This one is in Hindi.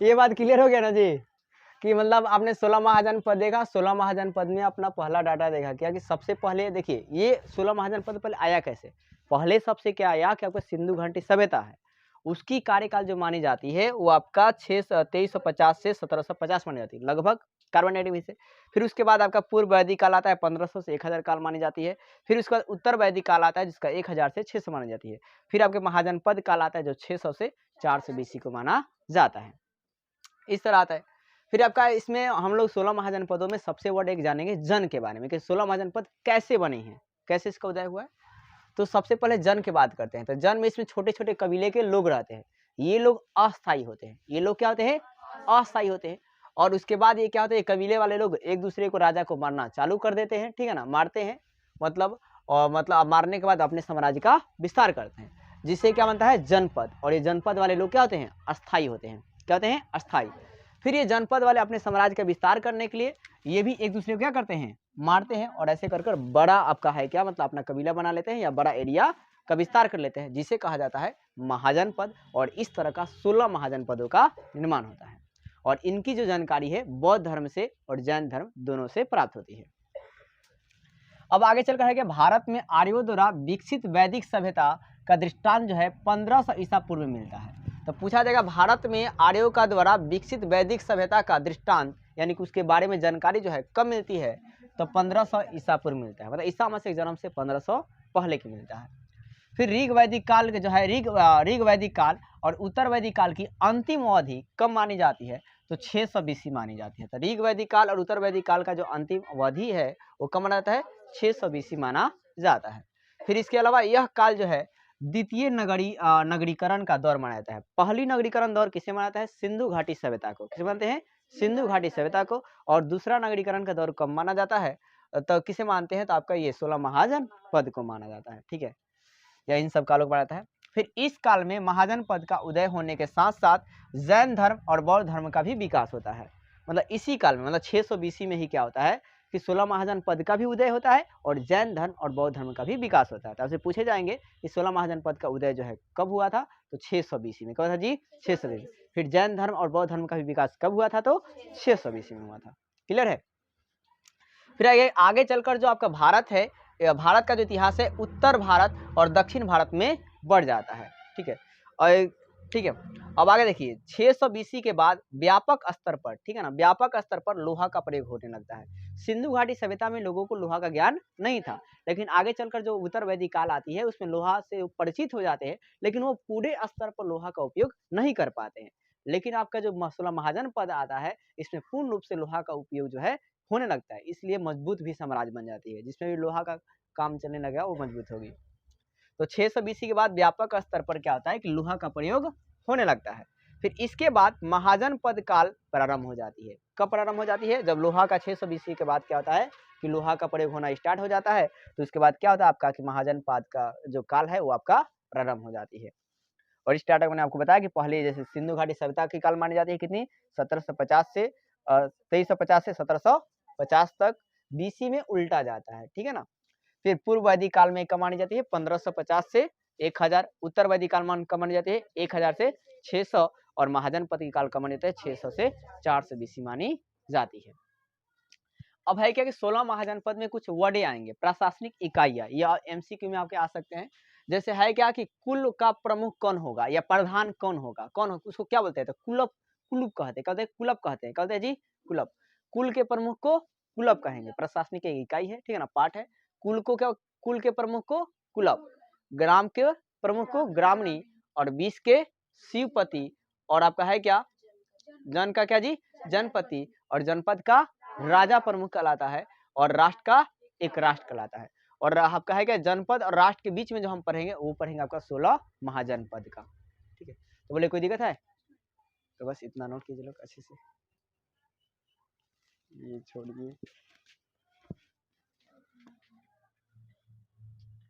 ये बात क्लियर हो गया ना जी, कि मतलब आपने 16 महाजनपद देखा, 16 महाजनपद में अपना पहला डाटा देखा क्या कि सबसे पहले देखिए ये 16 महाजनपद पहले आया कैसे? पहले सबसे क्या आया कि आपका सिंधु घाटी सभ्यता है, उसकी कार्यकाल जो मानी जाती है वो आपका 2350 से 1750 मानी जाती है लगभग कार्बन डेटिंग से। फिर उसके बाद आपका पूर्व वैदिक काल आता है 1500 से 1000 काल मानी जाती है। फिर उसके बाद उत्तर वैदिक काल आता है जिसका 1000 से 600 मानी जाती है। फिर आपके महाजनपद काल आता है जो 600 से 400 बीसी को माना जाता है। इस तरह आता है। फिर आपका इसमें हम लोग 16 महाजनपदों में सबसे बड़ा एक जानेंगे जन के बारे में कि 16 महाजनपद कैसे बने हैं, कैसे इसका उदय हुआ है। तो सबसे पहले जन की बात करते हैं। तो जन में इसमें छोटे-छोटे कबीले के लोग रहते हैं। ये लोग अस्थायी होते हैं। ये लोग क्या होते हैं? अस्थायी होते हैं। और उसके बाद ये क्या होता है, कबीले वाले लोग एक दूसरे को राजा को मारना चालू कर देते हैं, ठीक है ना? मारते हैं मतलब और मतलब मारने के बाद अपने साम्राज्य का विस्तार करते हैं, जिससे क्या बनता है जनपद। और ये जनपद वाले लोग क्या होते हैं? अस्थायी होते हैं। क्या होते हैं? अस्थायी। फिर ये जनपद वाले अपने साम्राज्य का विस्तार करने के लिए ये भी एक दूसरे को क्या करते हैं? मारते हैं और ऐसे कर कर बड़ा आपका है क्या मतलब अपना कबीला बना लेते हैं या बड़ा एरिया का विस्तार कर लेते हैं, जिसे कहा जाता है महाजनपद। और इस तरह का 16 महाजनपदों का निर्माण होता है। और इनकी जो जानकारी है बौद्ध धर्म से और जैन धर्म दोनों से प्राप्त होती है। अब आगे चलकर है कि भारत में आर्यों द्वारा विकसित वैदिक सभ्यता का दृष्टांत जो है 1500 ईसा पूर्व में मिलता है। तो पूछा जाएगा भारत में आर्यों का द्वारा विकसित वैदिक सभ्यता का दृष्टांत यानी कि उसके बारे में जानकारी जो है कब मिलती है? तो 1500 ईसा पूर्व मिलता है, मतलब ईसा मसीह के जन्म से 1500 पहले की मिलता है। फिर ऋग वैदिक काल के जो है ऋग वैदिक काल और उत्तर वैदिक काल की अंतिम अवधि कब मानी जाती है? तो 600 बीसी मानी जाती है। तो ऋग वैदिक काल और उत्तर वैदिक काल का जो अंतिम अवधि है वो कब माना जाता है? 600 बीसी माना जाता है। फिर इसके अलावा यह काल जो है द्वितीय नगरीकरण का दौर माना जाता है। पहली नगरीकरण दौर किसे माना जाता है? सिंधु घाटी सभ्यता को। किसे मानते हैं? सिंधु घाटी सभ्यता को। और दूसरा नगरीकरण का दौर कब माना जाता है? तो किसे मानते हैं? तो आपका ये 16 महाजनपद को माना जाता है, ठीक है, या इन सब कालों को माना जाता है। फिर इस काल में महाजनपद का उदय होने के साथ साथ जैन धर्म और बौद्ध धर्म का भी विकास होता है। मतलब इसी काल में मतलब 600 बीसी में ही क्या होता है कि 16 महाजनपद का भी उदय होता है और जैन धर्म और बौद्ध धर्म का भी विकास होता है। तो आपसे पूछे जाएंगे कि 16 महाजनपद का उदय जो है कब हुआ था? तो 600 बीसी में। कब था जी? 600 बीसी। फिर जैन धर्म और बौद्ध धर्म का भी विकास कब हुआ था? तो 600 बीसी में हुआ था। क्लियर है? फिर आगे चलकर जो आपका भारत है, भारत का जो इतिहास है उत्तर भारत और दक्षिण भारत में बढ़ जाता है, ठीक है। और ठीक है, अब आगे देखिए 600 बीसी के बाद व्यापक स्तर पर, ठीक है ना, व्यापक स्तर पर लोहा का प्रयोग होने लगता है। सिंधु घाटी सभ्यता में लोगों को लोहा का ज्ञान नहीं था, लेकिन आगे चलकर जो उत्तर वैदिक काल आती है उसमें लोहा से परिचित हो जाते हैं, लेकिन वो पूरे स्तर पर लोहा का उपयोग नहीं कर पाते हैं। लेकिन आपका जो 16 महाजनपद आता है इसमें पूर्ण रूप से लोहा का उपयोग जो है होने लगता है, इसलिए मजबूत भी साम्राज्य बन जाती है। जिसमें भी लोहा का काम चलने लगा वो मजबूत होगी। तो 600 बीसी के बाद व्यापक स्तर पर क्या होता है कि लोहा का प्रयोग होने लगता है। फिर इसके बाद महाजनपद काल प्रारंभ हो जाती है। कब प्रारंभ हो जाती है? जब लोहा का 600 बीसी के बाद क्या होता है कि लोहा का प्रयोग होना स्टार्ट हो जाता है। तो उसके बाद क्या होता है आपका कि महाजनपद का जो काल है वो आपका प्रारंभ हो जाती है। और स्टार्टअप मैंने आपको बताया कि पहले जैसे सिंधु घाटी सभ्यता की काल मानी जाती है कितनी? 1750 से 2350 से 1750 तक बीसी में उल्टा जाता है, ठीक है ना। फिर पूर्व वैदिक काल में कब मानी जाती है? 1550 से 1000। उत्तर वैदिक काल में कब मानी जाती है? 1000 से 600। और महाजनपद की काल कब मानी जाती है? 600 से 400 बीसी मानी जाती है। अब है क्या कि 16 महाजनपद में कुछ वर्डे आएंगे, प्रशासनिक इकाइयां, या एमसीक्यू में आपके आ सकते हैं। जैसे है क्या कि कुल का प्रमुख कौन होगा या प्रधान कौन होगा, कौन हो, उसको क्या बोलते हैं? तो कुलप, कुलुप कहते हैं, कुलप कहते हैं, कहते हैं जी कुलप। कुल के प्रमुख को कुलप कहेंगे। प्रशासनिक एक इकाई है, ठीक है ना, पार्ट है। कुल को क्या, कुल के प्रमुख को कुलप, ग्राम के प्रमुख को ग्रामणी, और 20 के शिवपति, और आपका है क्या जन का क्या जी? जनपति, और जनपद का राजा प्रमुख कहलाता है, और राष्ट्र का एक राष्ट्र कहलाता है। और आपका है क्या जनपद और राष्ट्र के बीच में जो हम पढ़ेंगे वो पढ़ेंगे आपका 16 महाजनपद का, ठीक है। तो बोले कोई दिक्कत है? तो बस इतना नोट कीजिए लोग अच्छे से, ये छोड़ दिए।